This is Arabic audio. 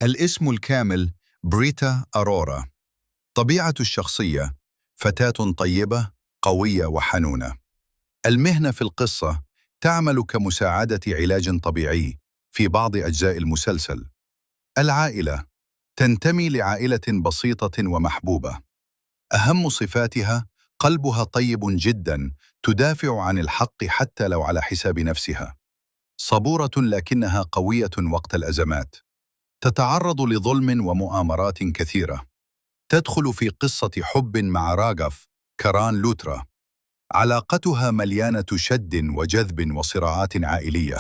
الاسم الكامل بريتا أرورا. طبيعة الشخصية: فتاة طيبة، قوية وحنونة. المهنة في القصة: تعمل كمساعدة علاج طبيعي في بعض أجزاء المسلسل. العائلة: تنتمي لعائلة بسيطة ومحبوبة. أهم صفاتها: قلبها طيب جدا، تدافع عن الحق حتى لو على حساب نفسها. صبورة لكنها قوية وقت الأزمات. تتعرض لظلم ومؤامرات كثيرة. تدخل في قصة حب مع راغف كاران لوترا. علاقتها مليانة شد وجذب وصراعات عائلية.